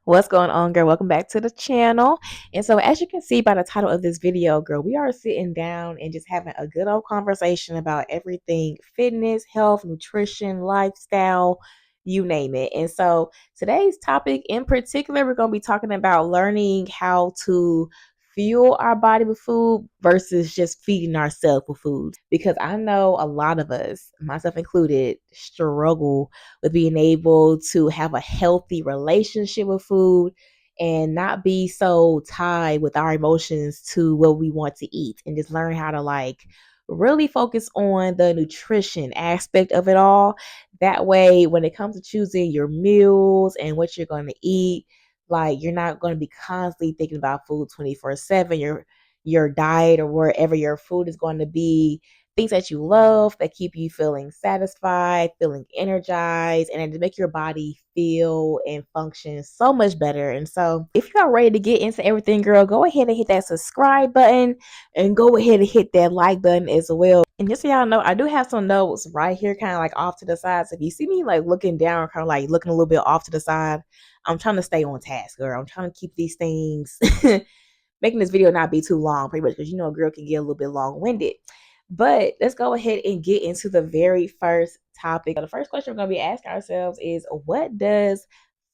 What's going on, girl? Welcome back to the channel. And so as you can see by the title of this video, girl, we are sitting down and just having a good old conversation about everything fitness, health, nutrition, lifestyle, you name it. And so today's topic in particular, we're going to be talking about learning how to fuel our body with food versus just feeding ourselves with food. Because I know a lot of us, myself included, struggle with being able to have a healthy relationship with food and not be so tied with our emotions to what we want to eat, and just learn how to really focus on the nutrition aspect of it all. That way, when it comes to choosing your meals and what you're going to eat, you're not going to be constantly thinking about food 24/7. Your diet or wherever your food is going to be, things that you love that keep you feeling satisfied, feeling energized, and to make your body feel and function so much better. And so if you are ready to get into everything, girl, go ahead and hit that subscribe button and go ahead and hit that like button as well. And just so y'all know, I do have some notes right here kind of off to the side. So if you see me looking down, kind of looking a little bit off to the side, I'm trying to stay on task, girl. I'm trying to keep these things making this video not be too long, pretty much, because a girl can get a little bit long-winded. But let's go ahead and get into the very first topic. The first question we're going to be asking ourselves is, what does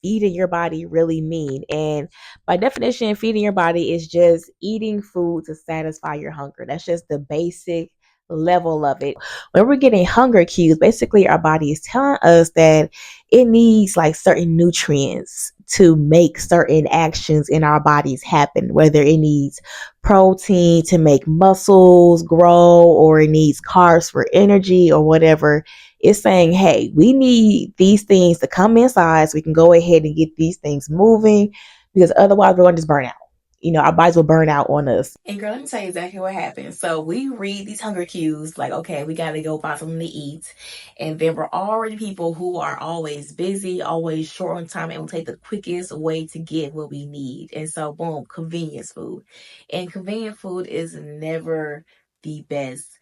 feeding your body really mean? And by definition, feeding your body is just eating food to satisfy your hunger. That's just the basic level of it. When we're getting hunger cues, basically our body is telling us that it needs certain nutrients to make certain actions in our bodies happen, whether it needs protein to make muscles grow, or it needs carbs for energy, or whatever. It's saying, hey, we need these things to come inside so we can go ahead and get these things moving, because otherwise we're going to just burn out. Our bodies will burn out on us. And girl, let me tell you exactly what happens. So we read these hunger cues, okay, we got to go find something to eat. And then we're already people who are always busy, always short on time, and will take the quickest way to get what we need. And so, boom, convenience food. And convenient food is never the best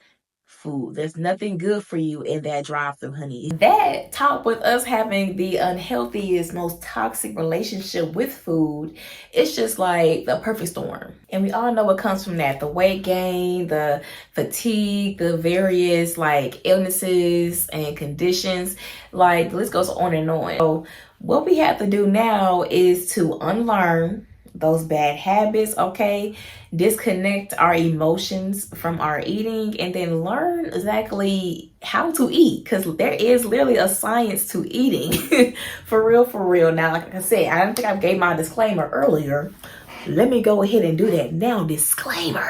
food. There's nothing good for you in that drive-through, honey. That, topped with us having the unhealthiest, most toxic relationship with food, it's just the perfect storm. And we all know what comes from that: the weight gain, the fatigue, the various illnesses and conditions. The list goes on and on. So what we have to do now is to unlearn those bad habits, okay? Disconnect our emotions from our eating, and then learn exactly how to eat, because there is literally a science to eating. For real. Now, like I said, I don't think I gave my disclaimer earlier. Let me go ahead and do that now. Disclaimer.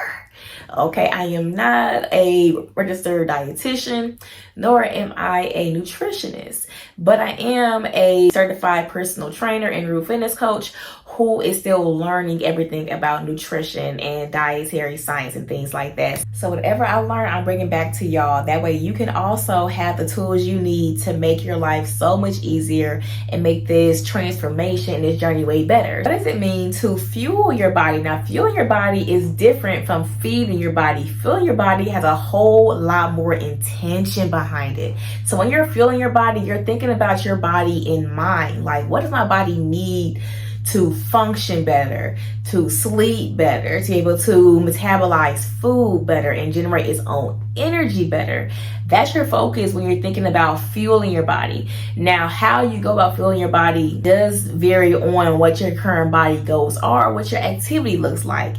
Okay, I am not a registered dietitian, nor am I a nutritionist, but I am a certified personal trainer and group fitness coach who is still learning everything about nutrition and dietary science and things like that. So whatever I learn, I'm bringing back to y'all. That way you can also have the tools you need to make your life so much easier and make this transformation, this journey, way better. What does it mean to fuel your body? Now, fueling your body is different from feeding your body. Fueling your body has a whole lot more intention behind it. So when you're fueling your body, you're thinking about your body in mind. What does my body need to function better, to sleep better, to be able to metabolize food better and generate its own energy better? That's your focus when you're thinking about fueling your body. Now, how you go about fueling your body does vary on what your current body goals are, what your activity looks like.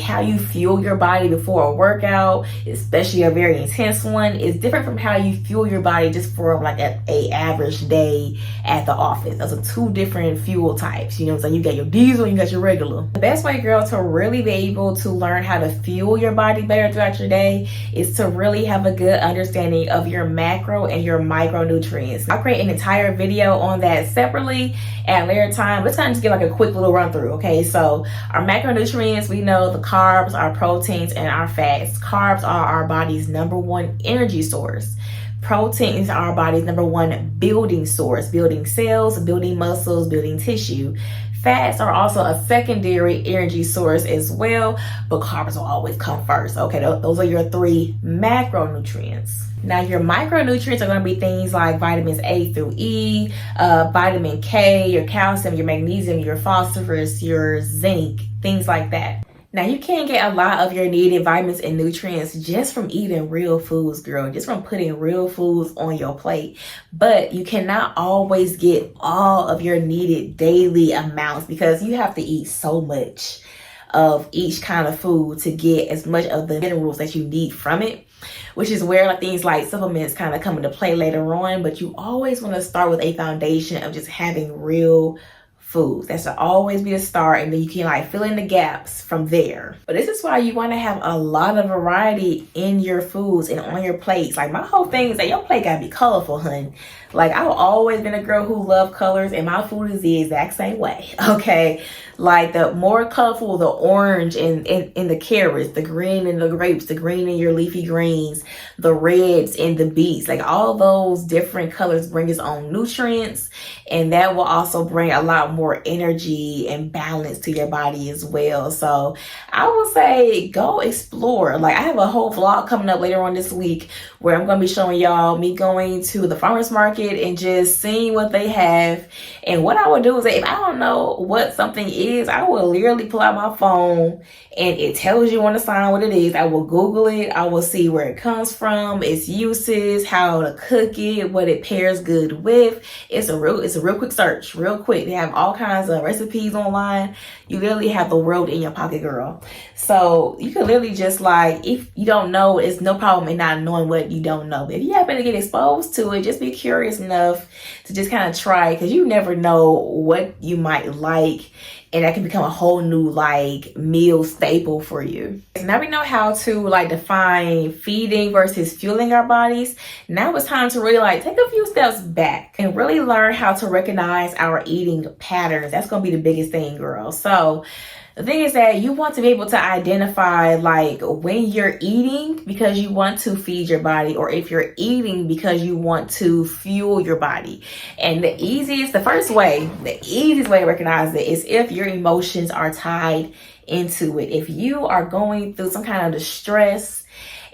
How you fuel your body before a workout, especially a very intense one, is different from how you fuel your body just for a average day at the office. Those are two different fuel types. You know what I'm saying? You got your diesel and you got your regular. The best way, girl, to really be able to learn how to fuel your body better throughout your day is to really have a good understanding of your macro and your micronutrients. I'll create an entire video on that separately at a later time. Let's kind of just get a quick little run through, okay? So our macronutrients, we know the carbs, our proteins, and our fats. Carbs are our body's number one energy source. Proteins are our body's number one building source, building cells, building muscles, building tissue. Fats are also a secondary energy source as well, but carbs will always come first. Okay, those are your 3 macronutrients. Now, your micronutrients are going to be things like vitamins A through E, vitamin K, your calcium, your magnesium, your phosphorus, your zinc, things like that. Now, you can get a lot of your needed vitamins and nutrients just from eating real foods, girl, just from putting real foods on your plate. But you cannot always get all of your needed daily amounts because you have to eat so much of each kind of food to get as much of the minerals that you need from it, which is where things like supplements kind of come into play later on. But you always want to start with a foundation of just having real foods. That should always be a start, and then you can fill in the gaps from there. But this is why you want to have a lot of variety in your foods and on your plates. My whole thing is that your plate gotta be colorful, hun. I've always been a girl who loved colors, and my food is the exact same way. Okay, the more colorful the orange in the carrots, the green in the grapes, the green in your leafy greens, the reds in the beets, all those different colors bring its own nutrients, and that will also bring a lot more energy and balance to your body as well. So I will say go explore. I have a whole vlog coming up later on this week where I'm going to be showing y'all me going to the farmers market and just seeing what they have. And what I would do is if I don't know what something is, I will literally pull out my phone and it tells you on the sign what it is. I will Google it. I will see where it comes from, its uses, how to cook it, what it pairs good with. It's a real quick search, real quick. They have all kinds of recipes online. You literally have the world in your pocket, girl. So you can literally just if you don't know, it's no problem in not knowing what you don't know. But if you happen to get exposed to it, just be curious enough to just kind of try, because you never know what you might like, and that can become a whole new meal staple for you. So now we know how to define feeding versus fueling our bodies. Now it's time to really take a few steps back and really learn how to recognize our eating patterns. That's going to be the biggest thing, girl. So the thing is that you want to be able to identify when you're eating because you want to feed your body, or if you're eating because you want to fuel your body. And the easiest way to recognize it is if your emotions are tied into it. If you are going through some kind of distress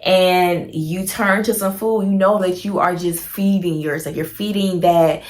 and you turn to some food, you know that you are just feeding yourself. You're feeding that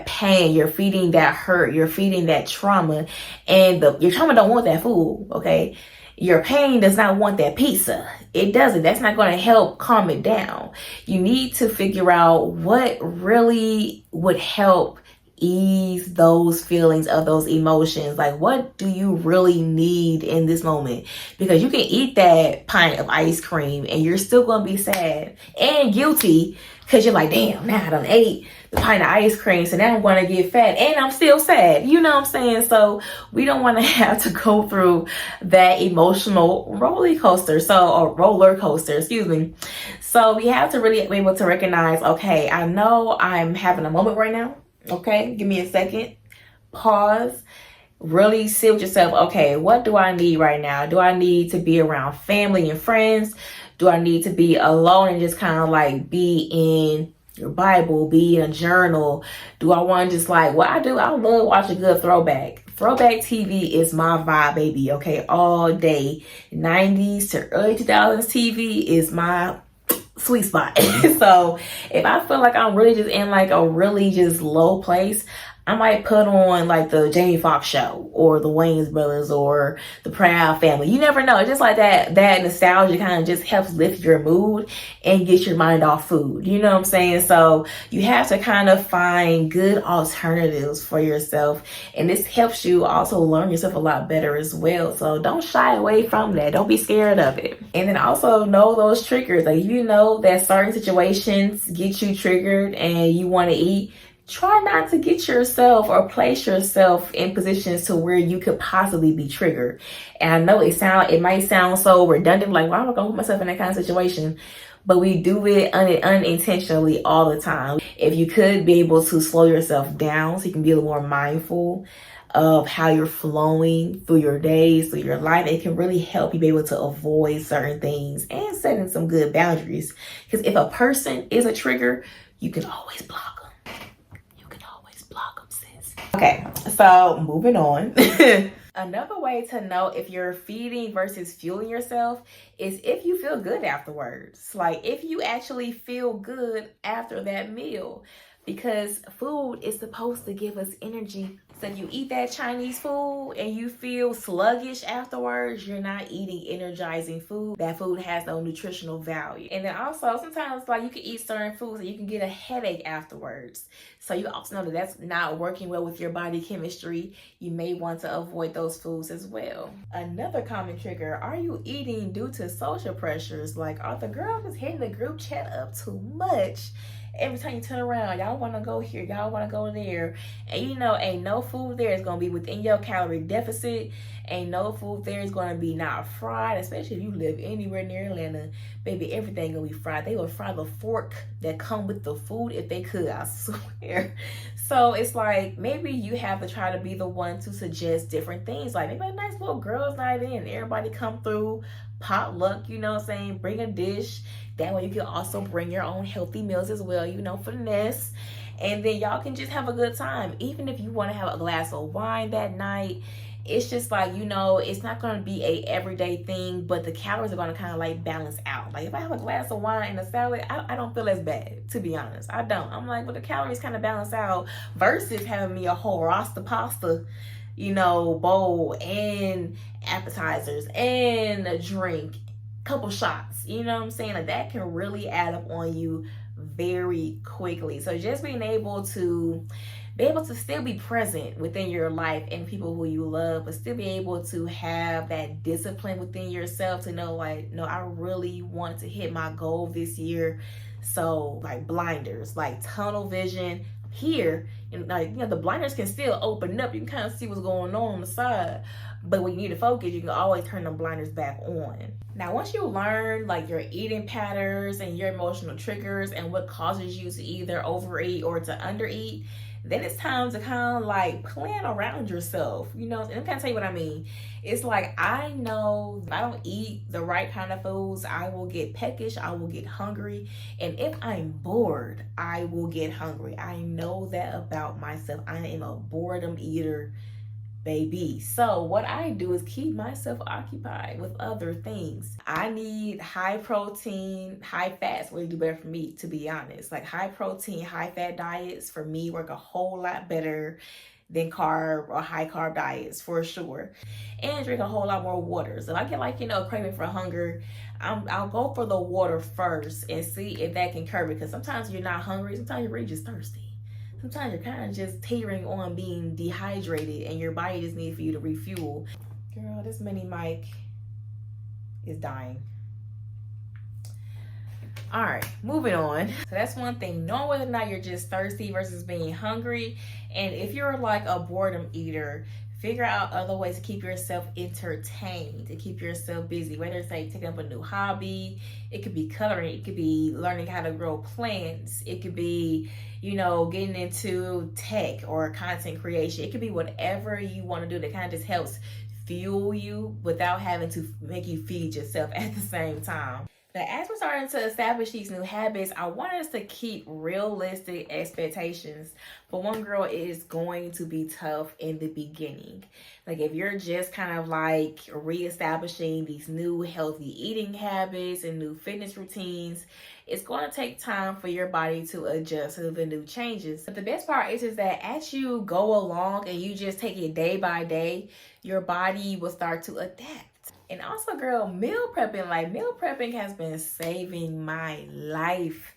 pain. You're feeding that hurt. You're feeding that trauma. And your trauma don't want that food, okay? Your pain does not want that pizza. It doesn't. That's not going to help calm it down. You need to figure out what really would help ease those feelings of those emotions. What do you really need in this moment? Because you can eat that pint of ice cream and you're still going to be sad and guilty because you're damn, now I done ate the pint of ice cream, so now I'm going to get fat and I'm still sad. You know what I'm saying? So we don't want to have to go through that emotional roller coaster. Excuse me. So we have to really be able to recognize, okay, I know I'm having a moment right now. Okay, give me a second. Pause. Really sit with yourself. Okay, what do I need right now? Do I need to be around family and friends? Do I need to be alone and just kind of be in your Bible, be in a journal? Do I want to just what I do? I love watching good throwback. Throwback TV is my vibe, baby. Okay, all day. 90s to early 2000s TV is my sweet spot. So if I feel I'm really just in a really just low place, I might put on the Jamie Foxx show or the Wayans brothers or the Proud Family. You never know. It's just that nostalgia kind of just helps lift your mood and get your mind off food. You know what I'm saying? So you have to kind of find good alternatives for yourself. And this helps you also learn yourself a lot better as well. So don't shy away from that. Don't be scared of it. And then also know those triggers. If you know that certain situations get you triggered and you want to eat, try not to get yourself or place yourself in positions to where you could possibly be triggered. And I know it might sound so redundant, why am I gonna put myself in that kind of situation? But we do it unintentionally all the time. If you could be able to slow yourself down so you can be a little more mindful of how you're flowing through your days, through your life, it can really help you be able to avoid certain things and setting some good boundaries. Because if a person is a trigger, you can always block them. Okay, so moving on. Another way to know if you're feeding versus fueling yourself is if you feel good afterwards. Like if you actually feel good after that meal. Because food is supposed to give us energy. So if you eat that Chinese food and you feel sluggish afterwards, you're not eating energizing food. That food has no nutritional value. And then also sometimes like you can eat certain foods and you can get a headache afterwards. So you also know that that's not working well with your body chemistry. You may want to avoid those foods as well. Another common trigger, are you eating due to social pressures? Like, are the girls just hitting the group chat up too much? Every time you turn around, y'all want to go here, y'all want to go there. And you know, ain't no food there is going to be within your calorie deficit. Ain't no food there is going to be not fried, especially if you live anywhere near Atlanta. Baby, everything going to be fried. They would fry the fork that come with the food if they could, I swear. So it's like, maybe you have to try to be the one to suggest different things. Like maybe a nice little girls' night in. Everybody come through, potluck, you know what I'm saying? Bring a dish. That way you can also bring your own healthy meals as well, you know, finesse. And then y'all can just have a good time. Even if you want to have a glass of wine that night, it's just like, you know, it's not going to be a everyday thing, but the calories are going to kind of like balance out. Like if I have a glass of wine and a salad, I don't feel as bad, to be honest. I don't. I'm like, well, the calories kind of balance out versus having me a whole roster pasta, you know, bowl and appetizers and a drink, couple shots, you know what I'm saying? Like that can really add up on you very quickly. So just being able to still be present within your life and people who you love, but still be able to have that discipline within yourself to know like, no, I really want to hit my goal this year. So like blinders, like tunnel vision here, and like, you know, the blinders can still open up. You can kind of see what's going on the side, but when you need to focus, you can always turn the blinders back on. Now, once you learn like your eating patterns and your emotional triggers and what causes you to either overeat or to undereat, then it's time to kind of like plan around yourself, you know. And I'm gonna tell you what I mean. It's like, I know if I don't eat the right kind of foods, I will get peckish, I will get hungry. And if I'm bored, I will get hungry. I know that about myself. I am a boredom eater, baby. So what I do is keep myself occupied with other things. I need high protein, high fats really do better for me, to be honest. Like high protein, high fat diets for me work a whole lot better than carb or high carb diets for sure. And drink a whole lot more water. So if I get like, you know, craving for hunger, I'll go for the water first and see if that can curb it. Because sometimes you're not hungry, sometimes you're really just thirsty. Sometimes you're kind of just teetering on being dehydrated and your body just needs for you to refuel. Girl, this mini mic is dying. All right, moving on. So that's one thing, knowing whether or not you're just thirsty versus being hungry. And if you're like a boredom eater, figure out other ways to keep yourself entertained, to keep yourself busy, whether it's like taking up a new hobby. It could be coloring, it could be learning how to grow plants, it could be, you know, getting into tech or content creation. It could be whatever you want to do that kind of just helps fuel you without having to make you feed yourself at the same time. Now, as we're starting to establish these new habits, I want us to keep realistic expectations. For one, girl, it is going to be tough in the beginning. Like if you're just kind of like reestablishing these new healthy eating habits and new fitness routines, it's going to take time for your body to adjust to the new changes. But the best part is that as you go along and you just take it day by day, your body will start to adapt. And also, girl, meal prepping has been saving my life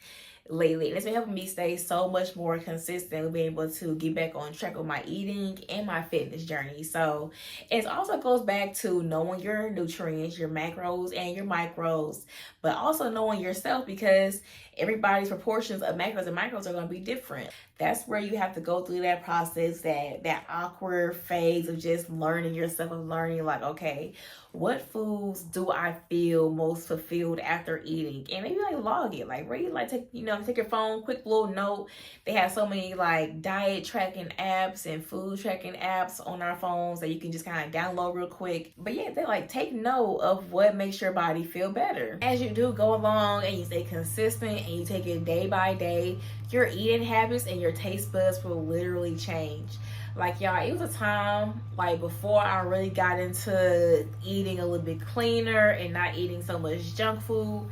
lately. And it's been helping me stay so much more consistent with being able to get back on track with my eating and my fitness journey. So it also goes back to knowing your nutrients, your macros and your micros, but also knowing yourself, because everybody's proportions of macros and micros are going to be different. That's where you have to go through that process, that awkward phase of just learning yourself, of learning like, okay, what foods do I feel most fulfilled after eating? And maybe like log it, like really like take time to take your phone, quick little note. They have so many like diet tracking apps and food tracking apps on our phones that you can just kind of download real quick. But yeah, they like take note of what makes your body feel better. As you do go along and you stay consistent and you take it day by day, your eating habits and your taste buds will literally change. Like, y'all, it was a time like before I really got into eating a little bit cleaner and not eating so much junk food.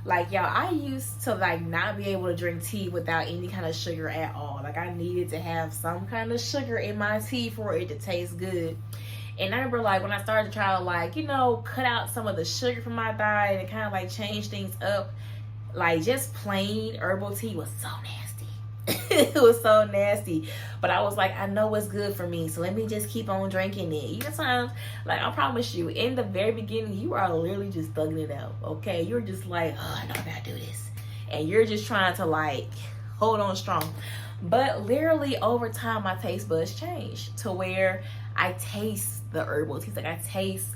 Like, y'all, I used to like not be able to drink tea without any kind of sugar at all. Like, I needed to have some kind of sugar in my tea for it to taste good. And I remember like when I started to try to like, you know, cut out some of the sugar from my diet and kind of like change things up, like just plain herbal tea was so nasty. It was so nasty, but I was like, I know what's good for me, so let me just keep on drinking it. Even times, like, I promise you, in the very beginning, you are literally just thugging it out, okay? You're just like, oh, I know I gotta do this, and you're just trying to like hold on strong. But literally over time, my taste buds changed to where I taste the herbal teas. Like, I taste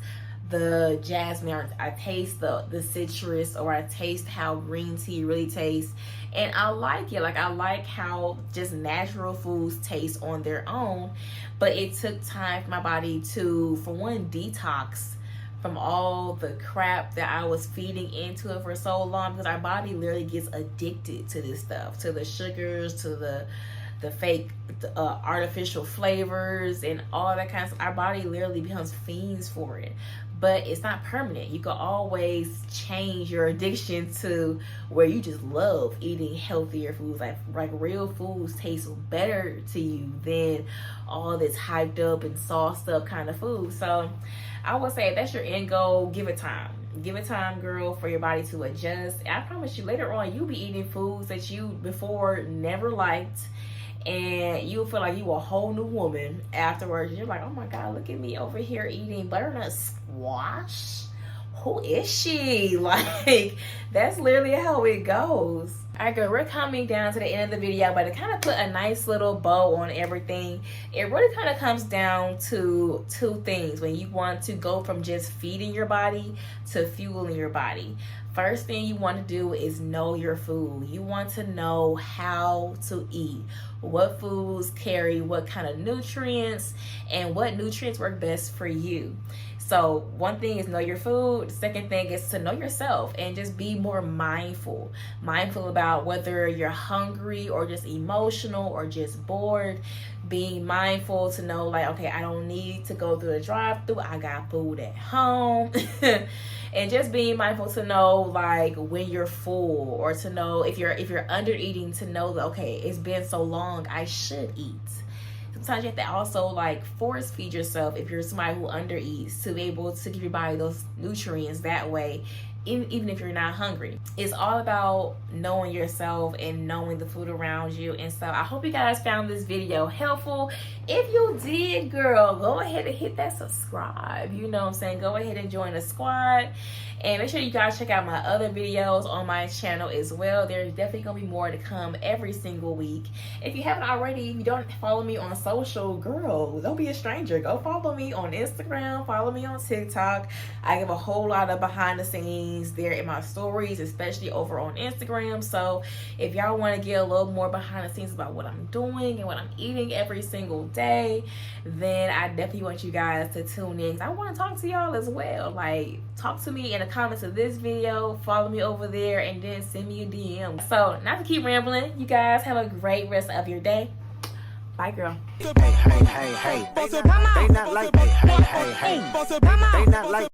the jasmine, or I taste the citrus, or I taste how green tea really tastes, and I like it. Like, I like how just natural foods taste on their own. But it took time for my body to, for one, detox from all the crap that I was feeding into it for so long, because our body literally gets addicted to this stuff, to the sugars, to the fake artificial flavors and all that kind of stuff. Our body literally becomes fiends for it. But it's not permanent. You can always change your addiction to where you just love eating healthier foods. Like real foods taste better to you than all this hyped up and sauced up kind of food. So I would say if that's your end goal, give it time. Give it time, girl, for your body to adjust. I promise you, later on, you'll be eating foods that you before never liked, and you'll feel like you a whole new woman afterwards. You're like, oh my God, look at me over here eating butternut squash. Who is she? Like, that's literally how it goes. All right, girl, we're coming down to the end of the video, but to kind of put a nice little bow on everything, it really kind of comes down to two things when you want to go from just feeding your body to fueling your body. First thing you want to do is know your food. You want to know how to eat, what foods carry what kind of nutrients, and what nutrients work best for you. So one thing is know your food. The second thing is to know yourself and just be more mindful about whether you're hungry or just emotional or just bored. Being mindful to know, like, okay, I don't need to go through the drive-thru, I got food at home. And just being mindful to know like when you're full, or to know if you're under eating, to know that, okay, it's been so long, I should eat. Sometimes you have to also like force feed yourself if you're somebody who under eats, to be able to give your body those nutrients that way, even if you're not hungry. It's all about knowing yourself and knowing the food around you. And so I hope you guys found this video helpful. If you did, girl, go ahead and hit that subscribe. You know what I'm saying? Go ahead and join the squad. And make sure you guys check out my other videos on my channel as well. There's definitely going to be more to come every single week. If you haven't already, if you don't follow me on social, girl, don't be a stranger. Go follow me on Instagram. Follow me on TikTok. I give a whole lot of behind the scenes there in my stories, especially over on Instagram. So if y'all want to get a little more behind the scenes about what I'm doing and what I'm eating every single day, then I definitely want you guys to tune in, because I want to talk to y'all as well. Like, talk to me in the comments of this video, follow me over there, and then send me a DM. So not to keep rambling, you guys have a great rest of your day. Bye, girl. Hey, hey, hey, hey. They not like, hey, hey, hey, hey. They not like